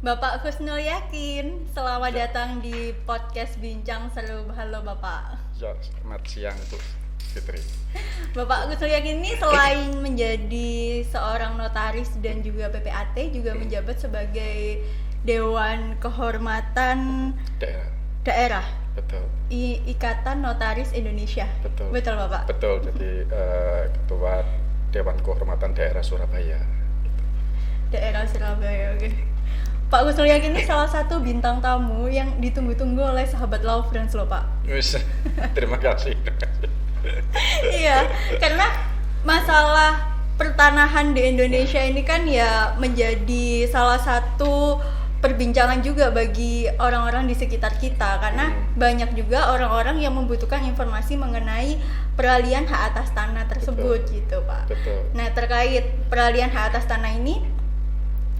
Bapak Husnul Yakin, selamat datang di podcast Bincang Seru. Halo Bapak. Ya, selamat siang Bu Fitri. Bapak Husnul Yakin ini selain menjadi seorang notaris dan juga PPAT, juga menjabat sebagai Dewan Kehormatan Daerah. Betul. Ikatan Notaris Indonesia. Betul. Betul Bapak. Betul. Jadi Ketua Dewan Kehormatan Daerah Surabaya. Daerah Surabaya, oke. Pak Husnul Yakin ini salah satu bintang tamu yang ditunggu-tunggu oleh sahabat Love Friends loh Pak. Terima kasih. Iya, karena masalah pertanahan di Indonesia ini kan ya menjadi salah satu perbincangan juga bagi orang-orang di sekitar kita, karena banyak juga orang-orang yang membutuhkan informasi mengenai peralihan hak atas tanah tersebut. Betul. Gitu Pak. Betul. Nah, terkait peralihan hak atas tanah ini,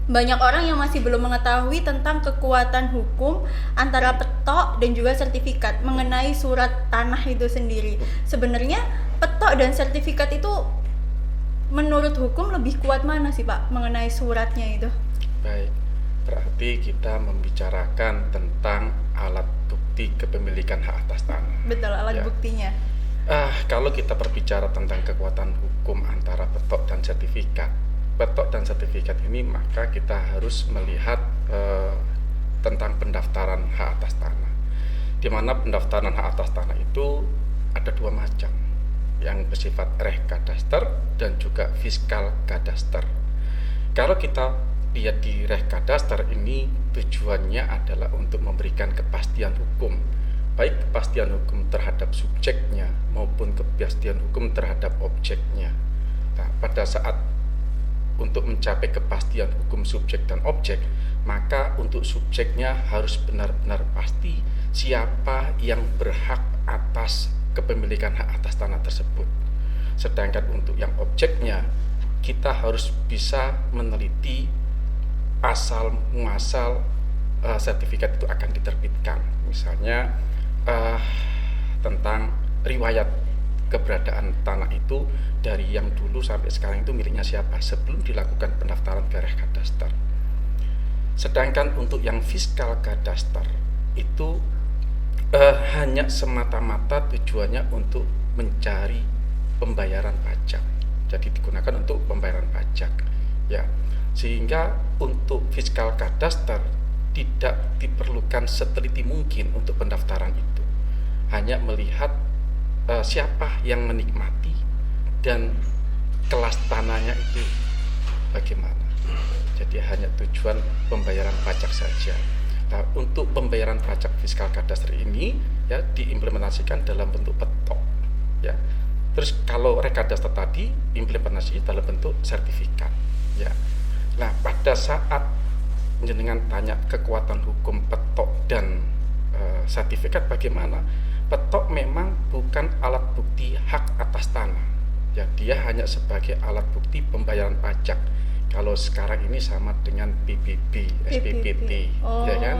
banyak orang yang masih belum mengetahui tentang kekuatan hukum antara petok dan juga sertifikat mengenai surat tanah itu sendiri. Sebenarnya petok dan sertifikat itu menurut hukum lebih kuat mana sih Pak mengenai suratnya itu? Baik, berarti kita membicarakan tentang alat bukti kepemilikan hak atas tanah. Betul, alat buktinya. Kalau kita berbicara tentang kekuatan hukum antara petok dan sertifikat, petok dan sertifikat ini, maka kita harus melihat tentang pendaftaran hak atas tanah. Di mana pendaftaran hak atas tanah itu ada dua macam, yang bersifat rehkadaster dan juga fiskal kadaster. Kalau kita lihat di rehkadaster ini, tujuannya adalah untuk memberikan kepastian hukum, baik kepastian hukum terhadap subjeknya maupun kepastian hukum terhadap objeknya. Nah, pada saat untuk mencapai kepastian hukum subjek dan objek, maka untuk subjeknya harus benar-benar pasti siapa yang berhak atas kepemilikan hak atas tanah tersebut. Sedangkan untuk yang objeknya, kita harus bisa meneliti asal muasal sertifikat itu akan diterbitkan. Misalnya tentang riwayat keberadaan tanah itu dari yang dulu sampai sekarang itu miliknya siapa sebelum dilakukan pendaftaran ke rehkadaster. Sedangkan untuk yang fiskal kadaster itu hanya semata-mata tujuannya untuk mencari pembayaran pajak. Jadi digunakan untuk pembayaran pajak, ya. Sehingga untuk fiskal kadaster tidak diperlukan seteliti mungkin untuk pendaftaran itu. Hanya melihat siapa yang menikmati dan kelas tanahnya itu bagaimana. Jadi hanya tujuan pembayaran pajak saja. Nah, untuk pembayaran pajak fiskal kadaster ini ya diimplementasikan dalam bentuk petok, ya. Terus kalau rekadaster tadi implementasi dalam bentuk sertifikat, ya. Nah, pada saat jenengan tanya kekuatan hukum petok dan sertifikat bagaimana? Petok memang bukan alat bukti hak atas tanah, ya, dia hanya sebagai alat bukti pembayaran pajak. Kalau sekarang ini sama dengan PBB, SPPT, ya kan?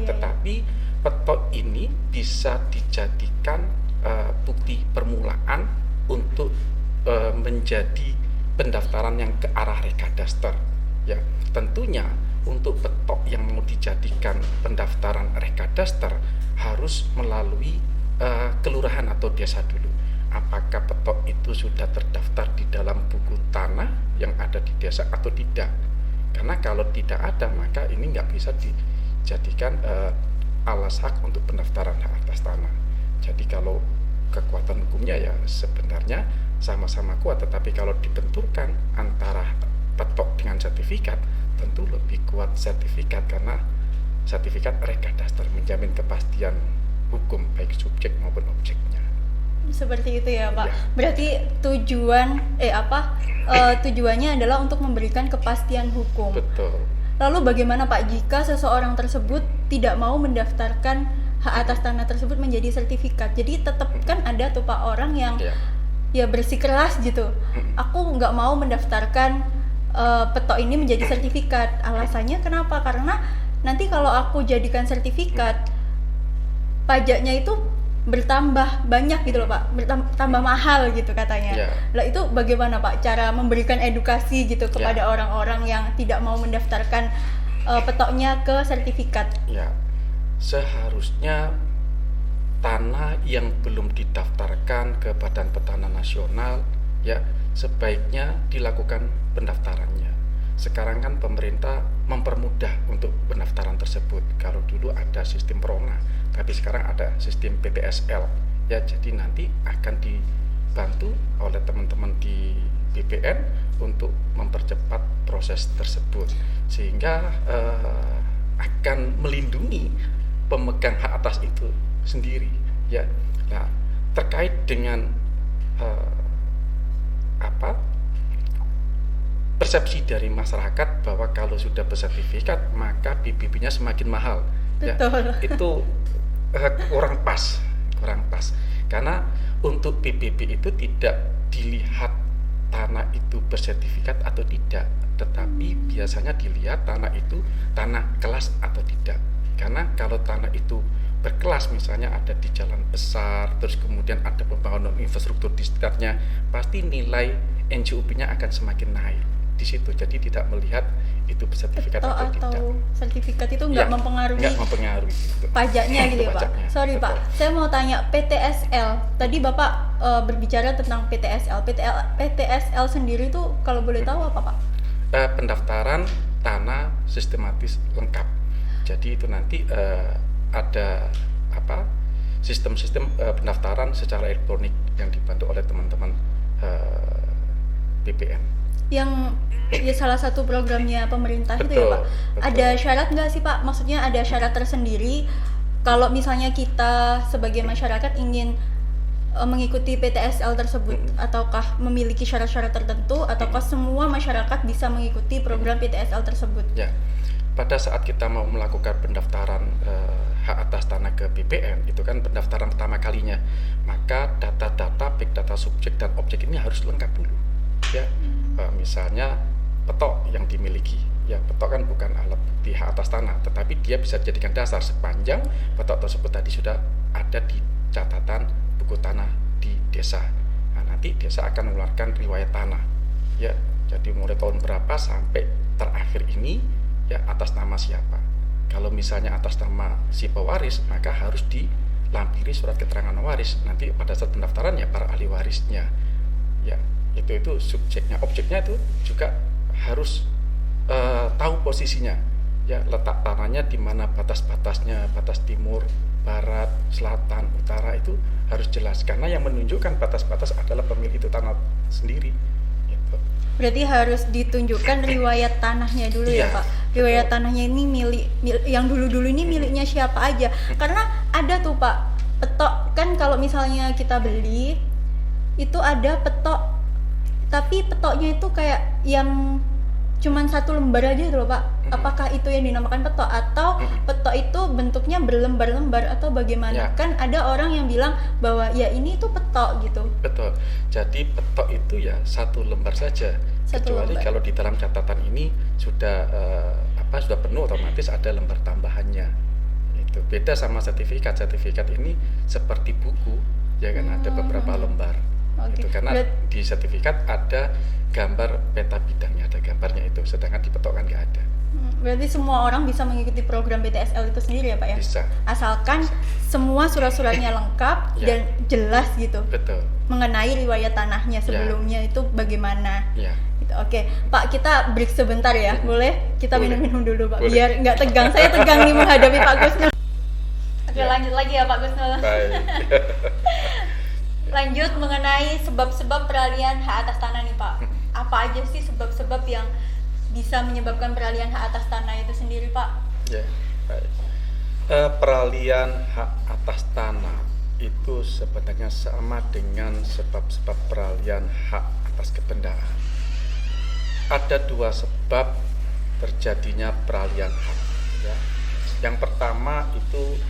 Tetapi petok ini bisa dijadikan bukti permulaan untuk menjadi pendaftaran yang ke arah rekadaster, ya. Tentunya untuk petok yang mau dijadikan pendaftaran rekadaster harus melalui kelurahan atau desa dulu. Apakah petok itu sudah terdaftar di dalam buku tanah yang ada di desa atau tidak? Karena kalau tidak ada, maka ini nggak bisa dijadikan alas hak untuk pendaftaran hak atas tanah. Jadi kalau kekuatan hukumnya ya sebenarnya sama-sama kuat, tetapi kalau dibenturkan antara petok dengan sertifikat, tentu lebih kuat sertifikat, karena sertifikat rekadaster menjamin kepastian hukum baik subjek maupun objeknya. Seperti itu ya Pak. Ya. Berarti tujuannya adalah untuk memberikan kepastian hukum. Betul. Lalu bagaimana Pak jika seseorang tersebut tidak mau mendaftarkan hak atas tanah tersebut menjadi sertifikat? Jadi tetap kan ada tuh Pak orang yang ya bersikeras gitu. Aku nggak mau mendaftarkan petok ini menjadi sertifikat. Alasannya kenapa? Karena nanti kalau aku jadikan sertifikat, pajaknya itu bertambah banyak gitu loh Pak, bertambah mahal gitu katanya. Lah itu bagaimana Pak cara memberikan edukasi gitu kepada orang-orang yang tidak mau mendaftarkan petoknya ke sertifikat? Ya, seharusnya tanah yang belum didaftarkan ke Badan Pertanahan Nasional ya sebaiknya dilakukan pendaftarannya. Sekarang kan pemerintah mempermudah untuk pendaftaran tersebut. Kalau dulu ada sistem Prona, tapi sekarang ada sistem PTSL. Ya, jadi nanti akan dibantu oleh teman-teman di BPN untuk mempercepat proses tersebut, sehingga akan melindungi pemegang hak atas itu sendiri. Ya, nah terkait dengan persepsi dari masyarakat bahwa kalau sudah bersertifikat maka PBB-nya semakin mahal. Betul. Ya, itu kurang pas. Karena untuk PBB itu tidak dilihat tanah itu bersertifikat atau tidak, tetapi biasanya dilihat tanah itu tanah kelas atau tidak. Karena kalau tanah itu berkelas, misalnya ada di jalan besar, terus kemudian ada pembangunan infrastruktur di sekitarnya, pasti nilai NJUP-nya akan semakin naik di situ. Jadi tidak melihat itu bersertifikat atau tidak. Sertifikat itu nggak mempengaruhi. Nggak mempengaruhi gitu. Pajaknya gitu ya, Pak. Sorry, betul. Pak. Saya mau tanya PTSL. Tadi Bapak berbicara tentang PTSL. PTSL sendiri itu kalau boleh tahu apa, Pak? Pendaftaran tanah sistematis lengkap. Jadi itu nanti ada sistem-sistem pendaftaran secara elektronik yang dibantu oleh teman-teman BPN. Yang ya salah satu programnya pemerintah itu ya, Pak. Betul. Ada syarat nggak sih, Pak? Maksudnya ada syarat tersendiri kalau misalnya kita sebagai masyarakat ingin mengikuti PTSL tersebut, ataukah memiliki syarat-syarat tertentu, ataukah semua masyarakat bisa mengikuti program PTSL tersebut? Ya, pada saat kita mau melakukan pendaftaran hak atas tanah ke BPN, itu kan pendaftaran pertama kalinya, maka data-data, baik data subjek dan objek ini harus lengkap dulu. Ya, misalnya petok yang dimiliki. Ya, petok kan bukan alat bukti hak atas tanah, tetapi dia bisa dijadikan dasar sepanjang petok tersebut tadi sudah ada di catatan buku tanah di desa. Nah, nanti desa akan mengeluarkan riwayat tanah. Ya, jadi mulai tahun berapa sampai terakhir ini ya atas nama siapa. Kalau misalnya atas nama si pewaris, maka harus dilampiri surat keterangan waris. Nanti pada saat pendaftaran ya para ahli warisnya. Ya, itu subjeknya, objeknya itu juga harus tahu posisinya. Ya, letak tanahnya di mana, batas-batasnya, batas timur, barat, selatan, utara itu harus jelas, karena yang menunjukkan batas-batas adalah pemilik itu tanah sendiri gitu. Berarti harus ditunjukkan riwayat tanahnya dulu ya, Pak. Riwayat tanahnya ini milik yang dulu-dulu ini miliknya siapa aja. Karena ada tuh, Pak, petok kan kalau misalnya kita beli itu ada petok, tapi petoknya itu kayak yang cuman satu lembar aja gitu loh, Pak. Apakah itu yang dinamakan petok atau petok itu bentuknya berlembar-lembar atau bagaimana? Ya. Kan ada orang yang bilang bahwa ya ini itu petok gitu. Betul. Jadi petok itu ya satu lembar saja. Kecuali kalau di dalam catatan ini sudah sudah penuh, otomatis ada lembar tambahannya. Itu beda sama sertifikat. Sertifikat ini seperti buku, ya kan, ada beberapa lembar. Itu karena di sertifikat ada gambar peta bidangnya, ada gambarnya itu, sedangkan di petok kan nggak ada. Berarti semua orang bisa mengikuti program PTSL itu sendiri ya, Pak ya? Bisa. Asalkan semua surat-suratnya lengkap dan jelas gitu. Betul. Mengenai riwayat tanahnya sebelumnya itu bagaimana? Ya. Gitu. Oke, Pak, kita break sebentar ya, boleh? Kita minum-minum dulu, Pak, biar nggak tegang. Saya tegang nih menghadapi Pak Gusnul. Oke, lanjut lagi ya Pak Gusnul. Baik. Lanjut mengenai sebab-sebab peralihan hak atas tanah nih, Pak. Apa aja sih sebab-sebab yang bisa menyebabkan peralihan hak atas tanah itu sendiri, Pak? Ya, baik. Peralihan hak atas tanah itu sebenarnya sama dengan sebab-sebab peralihan hak atas kebendaan. Ada dua sebab terjadinya peralihan hak. Ya. Yang pertama itu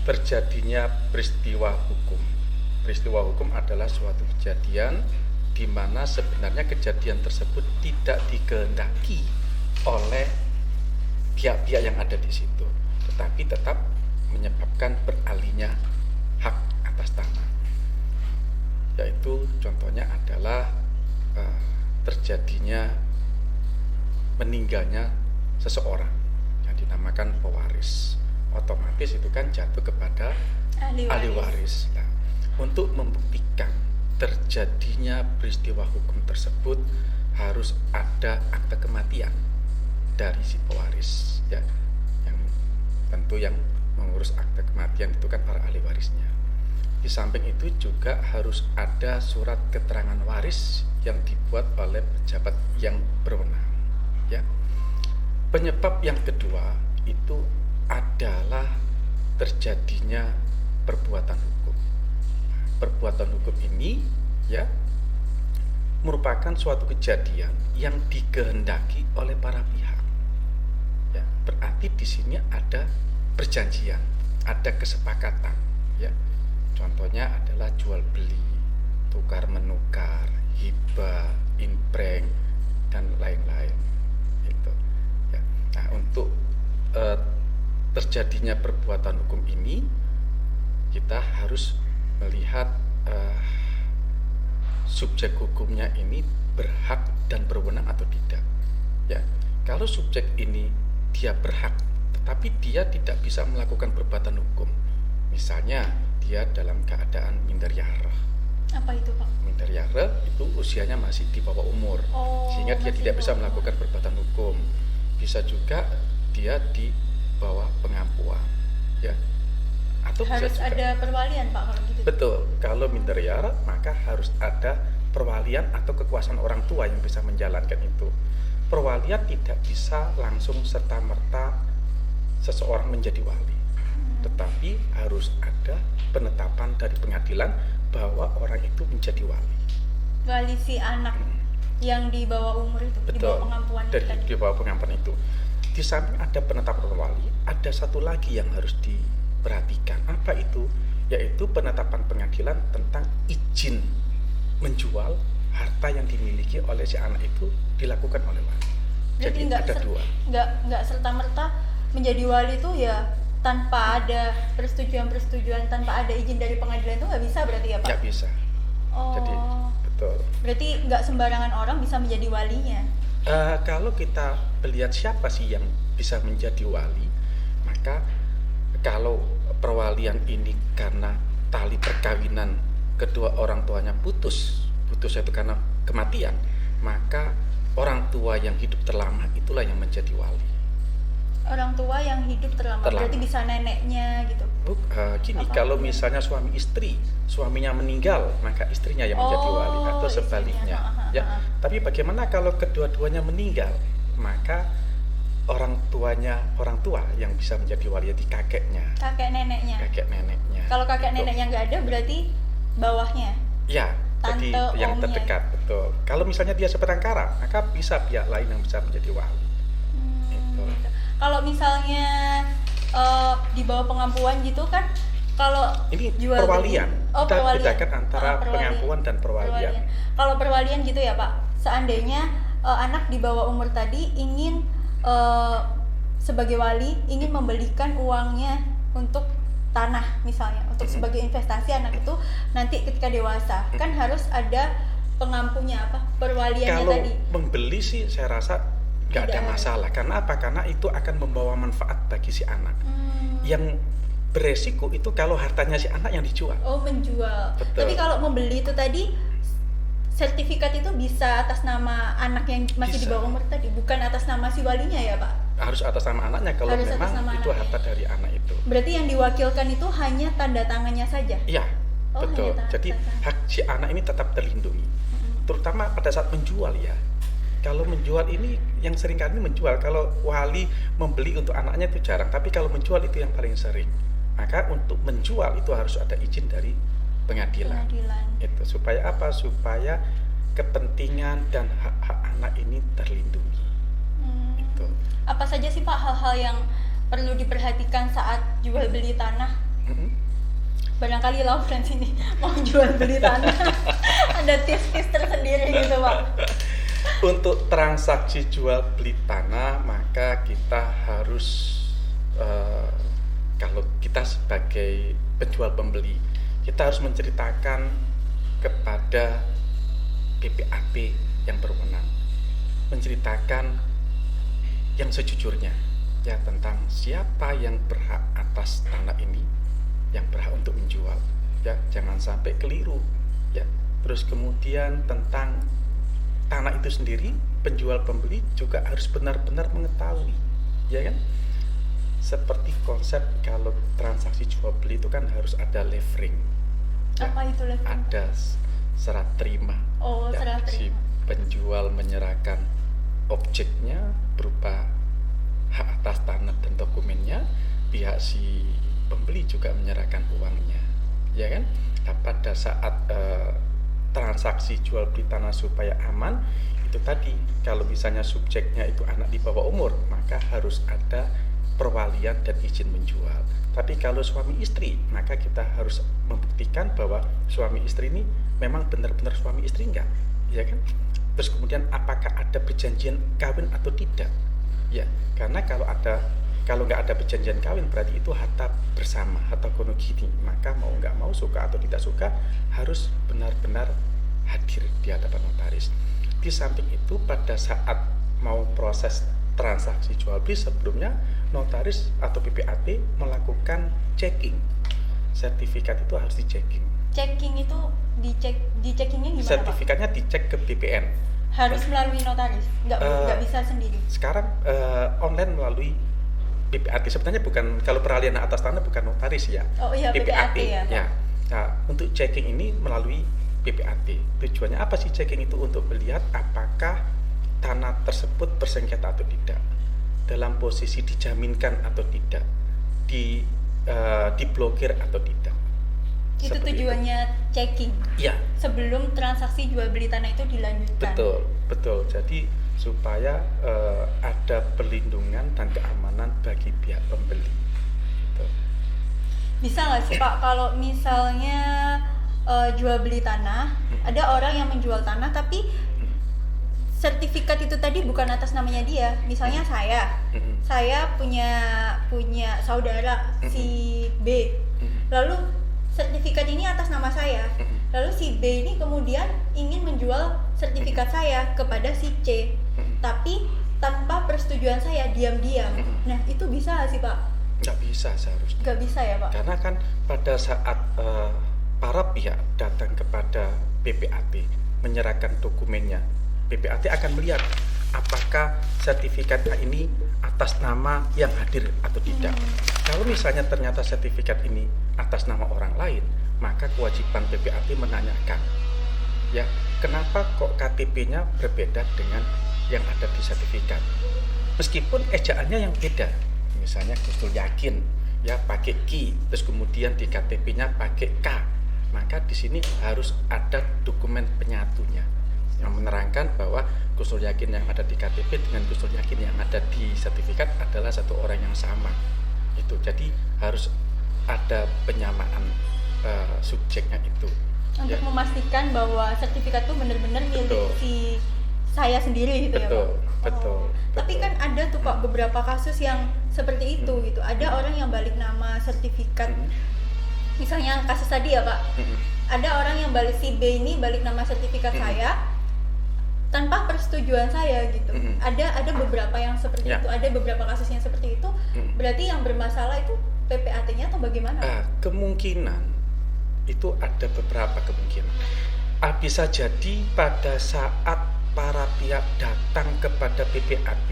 terjadinya peristiwa hukum. Peristiwa hukum adalah suatu kejadian di mana sebenarnya kejadian tersebut tidak dikehendaki oleh pihak-pihak yang ada di situ, tetapi tetap menyebabkan beralihnya hak atas tanah. Yaitu contohnya adalah terjadinya meninggalnya seseorang. dinamakan pewaris. Otomatis itu kan jatuh kepada ahli waris. Nah, untuk membuktikan terjadinya peristiwa hukum tersebut harus ada akte kematian dari si pewaris, ya. Yang tentu yang mengurus akte kematian itu kan para ahli warisnya. Di samping itu juga harus ada surat keterangan waris yang dibuat oleh pejabat yang berwenang, ya. Penyebab yang kedua itu adalah terjadinya perbuatan hukum. Perbuatan hukum ini, ya, merupakan suatu kejadian yang dikehendaki oleh para pihak. Ya, berarti di sini ada perjanjian, ada kesepakatan, ya. Contohnya adalah jual beli, tukar menukar, hibah, impreng, dan lain-lain. Itu. Ya. Nah, untuk terjadinya perbuatan hukum ini, kita harus melihat subjek hukumnya ini berhak dan berwenang atau tidak. Ya, kalau subjek ini dia berhak, tetapi dia tidak bisa melakukan perbuatan hukum, misalnya dia dalam keadaan minder yara. Apa itu, Pak? Minder yara itu usianya masih di bawah umur, sehingga dia tidak bisa melakukan perbuatan hukum. Bisa juga dia di bawah pengampuan, ya. Atau harus bisa juga, ada perwalian, Pak, kalau gitu. Betul, kalau minder yara maka harus ada perwalian atau kekuasaan orang tua yang bisa menjalankan itu. Perwalian tidak bisa langsung serta-merta seseorang menjadi wali, tetapi harus ada penetapan dari pengadilan bahwa orang itu menjadi wali. Wali si anak yang di bawah umur itu, Betul, di bawah pengampuan di bawah pengampuan itu. Di samping ada penetapan wali, ada satu lagi yang harus diperhatikan. Apa itu? Yaitu penetapan pengadilan tentang izin menjual harta yang dimiliki oleh si anak itu dilakukan oleh wali. Jadi ada dua. Nggak serta-merta menjadi wali itu ya tanpa ada persetujuan, tanpa ada izin dari pengadilan, itu nggak bisa berarti ya, Pak? Nggak bisa. Jadi betul. Berarti nggak sembarangan orang bisa menjadi walinya. Kalau kita melihat siapa sih yang bisa menjadi wali, maka kalau perwalian ini karena tali perkawinan kedua orang tuanya putus itu karena kematian, maka orang tua yang hidup terlama itulah yang menjadi wali. Orang tua yang hidup terlama. Berarti bisa neneknya gitu. Gini, kalau misalnya suami istri, suaminya meninggal, maka istrinya yang menjadi wali, atau sebaliknya. Ya, tapi bagaimana kalau kedua-duanya meninggal, maka orang tua yang bisa menjadi wali, jadi kakek neneknya. Kalau kakek neneknya nggak ada, berarti bawahnya. Ya, tante, jadi yang omnya. terdekat, betul. Kalau misalnya dia seperangkara, maka bisa pihak lain yang bisa menjadi wali. Gitu. Kalau misalnya di bawah pengampuan gitu kan, kalau ini jual perwalian. Kita perwalian. bedakan antara pengampuan dan perwalian. Kalau perwalian gitu ya, Pak, seandainya anak di bawah umur tadi ingin sebagai wali ingin membelikan uangnya untuk tanah misalnya, untuk sebagai investasi anak itu nanti ketika dewasa, kan harus ada pengampunya, perwaliannya kalau tadi. Kalau membeli sih saya rasa nggak ada masalah. Karena apa? Karena itu akan membawa manfaat bagi si anak. Yang beresiko itu kalau hartanya si anak yang dijual. Menjual. Betul. Tapi kalau membeli itu tadi, sertifikat itu bisa atas nama anak yang masih di bawah umur tadi, bukan atas nama si walinya ya, Pak? Harus atas nama anaknya kalau harus memang itu harta dari anak itu. Berarti yang diwakilkan itu hanya tanda tangannya saja? Iya, betul. Jadi hak si anak ini tetap terlindungi. Terutama pada saat menjual ya. Kalau menjual ini yang sering kali menjual, kalau wali membeli untuk anaknya itu jarang, tapi kalau menjual itu yang paling sering. Maka untuk menjual itu harus ada izin dari pengadilan. Itu supaya apa? Supaya kepentingan dan hak-hak anak ini terlindungi. Itu. Apa saja sih, Pak, hal-hal yang perlu diperhatikan saat jual beli tanah? Barangkali Lawrence ini mau jual beli tanah, ada tips-tips tersendiri gitu, Pak. Untuk transaksi jual beli tanah, maka kita harus kalau kita sebagai penjual pembeli, kita harus menceritakan kepada PPAP yang berwenang, menceritakan yang sejujurnya, ya tentang siapa yang berhak atas tanah ini, yang berhak untuk menjual, ya jangan sampai keliru, ya. Terus kemudian tentang tanah itu sendiri, penjual pembeli juga harus benar-benar mengetahui, ya kan? Seperti konsep kalau transaksi jual beli itu kan harus ada levering. Apa itu levering? Ada serah terima. Oh, ya, serah terima. si penjual menyerahkan objeknya berupa hak atas tanah dan dokumennya, pihak si pembeli juga menyerahkan uangnya, ya kan? Nah, pada saat transaksi jual beli tanah supaya aman, itu tadi kalau misalnya subjeknya itu anak di bawah umur, maka harus ada perwalian dan izin menjual. Tapi kalau suami istri, maka kita harus membuktikan bahwa suami istri ini memang benar-benar suami istri enggak, ya kan? Terus kemudian apakah ada perjanjian kawin atau tidak? Ya, karena kalau nggak ada perjanjian kawin berarti itu harta bersama, harta gono gini. Maka mau nggak mau, suka atau tidak suka, harus benar-benar hadir di hadapan notaris. Di samping itu, pada saat mau proses transaksi jual beli, sebelumnya notaris atau PPAT melakukan checking. Sertifikat itu harus dicekking. Checking itu dicekkingnya gimana, Sertifikatnya Pak? dicek ke BPN. Harus melalui notaris, nggak bisa sendiri. Sekarang online melalui PPAT. Sebenarnya bukan, kalau peralihan atas tanah bukan notaris ya. Oh iya, PPAT ya. Ya. Nah, untuk checking ini melalui PPAT. Tujuannya apa sih checking itu? Untuk melihat apakah tanah tersebut bersengketa atau tidak, dalam posisi dijaminkan atau tidak, diblokir atau tidak. Itu tujuannya checking. Iya. Sebelum transaksi jual beli tanah itu dilanjutkan. Betul. Jadi supaya ada perlindungan dan keamanan bagi pihak pembeli. Betul. Bisa nggak sih Pak, kalau misalnya jual beli tanah, ada orang yang menjual tanah tapi sertifikat itu tadi bukan atas namanya dia. Misalnya saya punya saudara si B, lalu sertifikat ini atas nama saya, lalu si B ini kemudian ingin menjual sertifikat saya kepada si C, tapi tanpa persetujuan saya, diam-diam. Nah, itu bisa nggak sih Pak? Nggak bisa seharusnya. Nggak bisa ya Pak? Karena kan pada saat para pihak datang kepada PPAT menyerahkan dokumennya, PPAT akan melihat apakah sertifikat ini atas nama yang hadir atau tidak. Kalau misalnya ternyata sertifikat ini atas nama orang lain, maka kewajiban PPAT menanyakan, ya kenapa kok KTP-nya berbeda dengan yang ada di sertifikat, meskipun ejaannya yang beda. Misalnya Gustul Yakin ya pakai Ki, terus kemudian di KTP-nya pakai K, maka di sini harus ada dokumen penyatunya yang menerangkan bahwa Gustul Yakin yang ada di KTP dengan Gustul Yakin yang ada di sertifikat adalah satu orang yang sama. Itu jadi harus ada penyamaan subjeknya itu untuk ya. Memastikan bahwa sertifikat itu benar-benar milik si saya sendiri gitu. Betul. Tapi kan ada tuh Pak beberapa kasus yang seperti itu gitu. Ada orang yang balik nama sertifikat. Misalnya kasus tadi ya Pak. Ada orang yang balik, si B ini balik nama sertifikat saya tanpa persetujuan saya gitu. Ada beberapa yang seperti itu. Ada beberapa kasus yang seperti itu. Berarti yang bermasalah itu PPAT-nya atau bagaimana? Kemungkinan itu ada beberapa kemungkinan. Bisa jadi pada saat para pihak datang kepada PPAT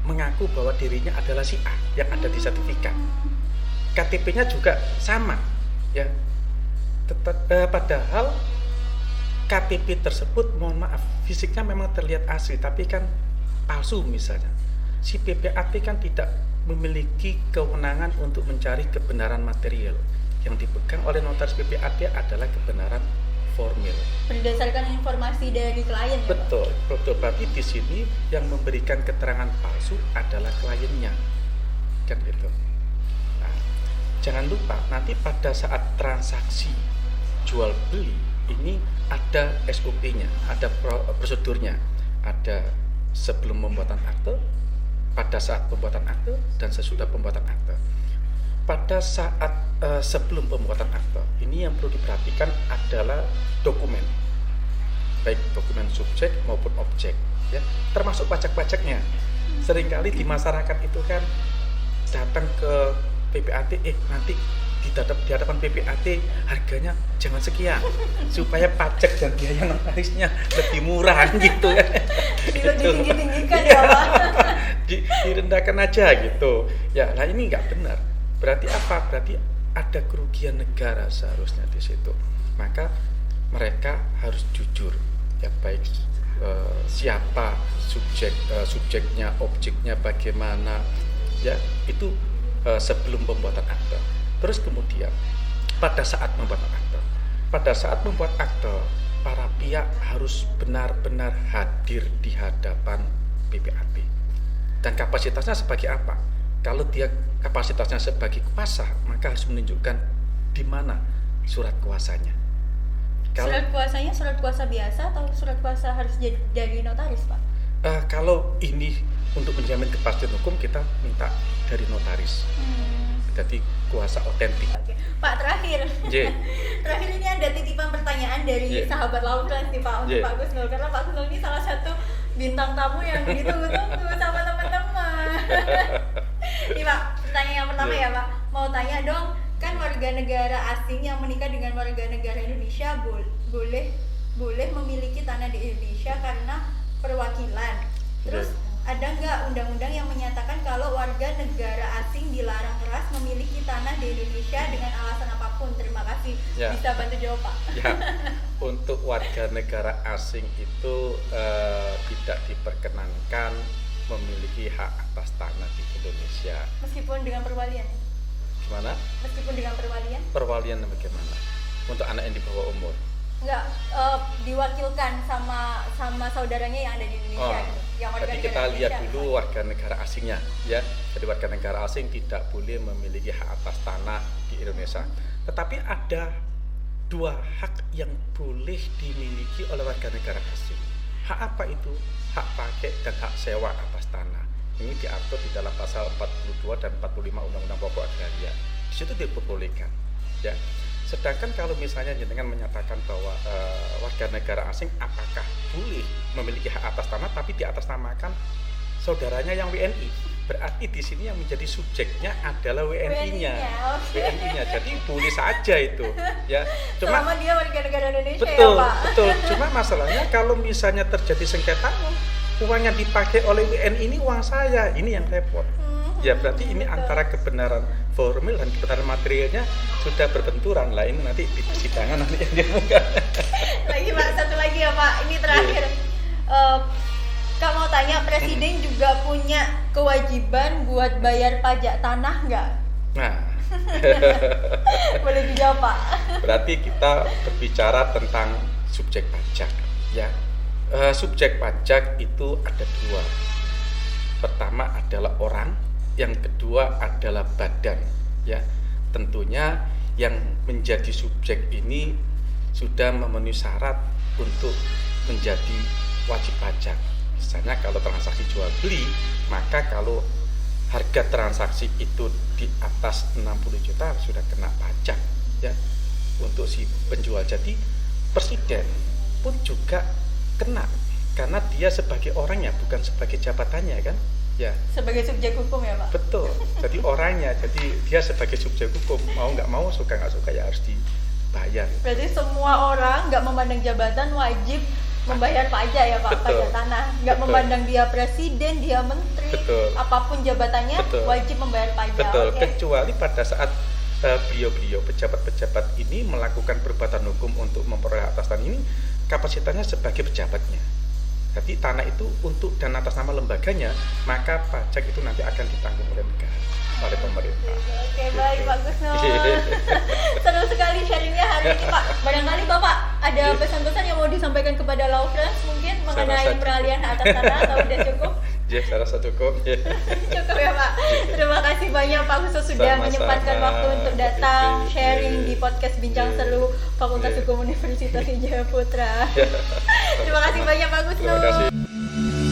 mengaku bahwa dirinya adalah si A yang ada di sertifikat, KTP-nya juga sama, ya. Padahal KTP tersebut, mohon maaf, fisiknya memang terlihat asli, tapi kan palsu misalnya. Si PPAT kan tidak memiliki kewenangan untuk mencari kebenaran material. Yang dipegang oleh notaris PPAT adalah kebenaran formil. Berdasarkan informasi dari klien ya, Betul. Berarti di sini yang memberikan keterangan palsu adalah kliennya, kan gitu. Nah, jangan lupa nanti pada saat transaksi jual beli ini ada SOP-nya, ada prosedurnya, ada sebelum pembuatan akte, pada saat pembuatan akte, dan sesudah pembuatan akte. Pada saat sebelum pembuatan akte, ini yang perlu diperhatikan adalah dokumen, baik dokumen subjek maupun objek, ya, termasuk pajak-pajaknya. Seringkali di masyarakat itu kan datang ke PPAT, nanti di hadapan PPAT harganya jangan sekian supaya pajak dan biaya notarisnya lebih murah gitu kan. Ditinggi-tinggikan ya Pak. Direndahkan aja gitu. Ya, nah ini nggak benar. Berarti apa? Berarti ada kerugian negara seharusnya di situ. Maka mereka harus jujur, ya, baik siapa subjeknya, objeknya bagaimana, ya, itu sebelum pembuatan akte. Terus kemudian pada saat membuat akte, para pihak harus benar-benar hadir di hadapan PPAT. Dan kapasitasnya sebagai apa? Kalau dia kapasitasnya sebagai kuasa, maka harus menunjukkan di mana surat kuasanya. Surat kuasanya surat kuasa biasa atau surat kuasa harus dari notaris, Pak? Kalau ini untuk menjamin kepastian hukum, kita minta dari notaris. Jadi kuasa otentik. Oke. Pak, terakhir. Terakhir ini ada titipan pertanyaan dari sahabat Laufrans nih Pak untuk Pak Gusnul, karena Pak Gusnul ini salah satu bintang tamu yang ditunggu-tunggu sama teman-teman. Nih Pak, pertanyaan yang pertama ya Pak, mau tanya dong, kan warga negara asing yang menikah dengan warga negara Indonesia boleh memiliki tanah di Indonesia karena perwakilan. Terus ada nggak undang-undang yang menyatakan kalau warga negara asing dilarang keras memiliki tanah di Indonesia dengan alasan apapun? Terima kasih. Bisa bantu jawab Pak? Untuk warga negara asing itu tidak diperkenankan memiliki hak atas tanah di Indonesia. Meskipun dengan perwalian? Gimana? Meskipun dengan perwalian? Perwalian bagaimana? Untuk anak yang di bawah umur? Enggak, diwakilkan sama saudaranya yang ada di Indonesia gitu. Jadi kita lihat dulu warga negara asingnya, ya. Jadi warga negara asing tidak boleh memiliki hak atas tanah di Indonesia. Tetapi ada dua hak yang boleh dimiliki oleh warga negara asing. Hak apa itu? Hak pakai dan hak sewa atas tanah. Ini diatur di dalam pasal 42 dan 45 Undang-Undang Pokok Agraria. Di situ diperbolehkan, ya. Sedangkan kalau misalnya jenengan menyatakan bahwa warga negara asing apakah boleh memiliki hak atas tanah tapi diatasnamakan saudaranya yang WNI, berarti di sini yang menjadi subjeknya adalah WNI-nya. WNI-nya. Jadi boleh saja itu, ya. Cuma selama dia warga negara Indonesia, betul, ya Pak. Betul. Cuma masalahnya kalau misalnya terjadi sengketa, uang yang dipakai oleh WNI ini uang saya, ini yang repot. Ya berarti ini antara kebenaran formil dan kebenaran materialnya sudah berbenturan. Lah ini nanti di persidangan nanti yang diumumkan. Lagi Pak, satu lagi ya Pak, ini terakhir. Kak mau tanya, Presiden juga punya kewajiban buat bayar pajak tanah nggak? Nah, boleh dijawab Pak. Berarti kita berbicara tentang subjek pajak, ya. Subjek pajak itu ada dua. Pertama adalah orang, yang kedua adalah badan, ya. Tentunya yang menjadi subjek ini sudah memenuhi syarat untuk menjadi wajib pajak. Misalnya kalau transaksi jual beli, maka kalau harga transaksi itu di atas 60 juta sudah kena pajak, ya, untuk si penjual. Jadi presiden pun juga kena karena dia sebagai orangnya, bukan sebagai jabatannya, kan? Ya. Sebagai subjek hukum ya Pak? Betul, jadi orangnya, jadi dia sebagai subjek hukum, mau nggak mau, suka nggak suka ya harus dibayar. Berarti semua orang nggak memandang jabatan wajib membayar pajak ya Pak? Betul. Pajak tanah, nggak memandang dia presiden, dia menteri, betul, apapun jabatannya, betul, wajib membayar pajak. Betul, okay. Kecuali pada saat beliau-beliau pejabat-pejabat ini melakukan perbuatan hukum untuk memperoleh atas tanah ini, kapasitasnya sebagai pejabatnya. Jadi tanah itu untuk dan atas nama lembaganya, maka pajak itu nanti akan ditanggung oleh negara, oleh pemerintah. Oke, baik Pak Gusnul. Seru sekali sharingnya hari ini Pak. Barangkali Bapak ada pesan-pesan yang mau disampaikan kepada Laufrans mungkin mengenai peralihan atas tanah atau udah cukup? Ya, saya rasa cukup. Cukup ya Pak. Terima kasih banyak Pak Gusnul sudah menyempatkan waktu untuk datang sharing di podcast Bincang Seru Fakultas Hukum Universitas Wijaya Putra. Terima kasih banyak Pak Gusnul. Terima kasih.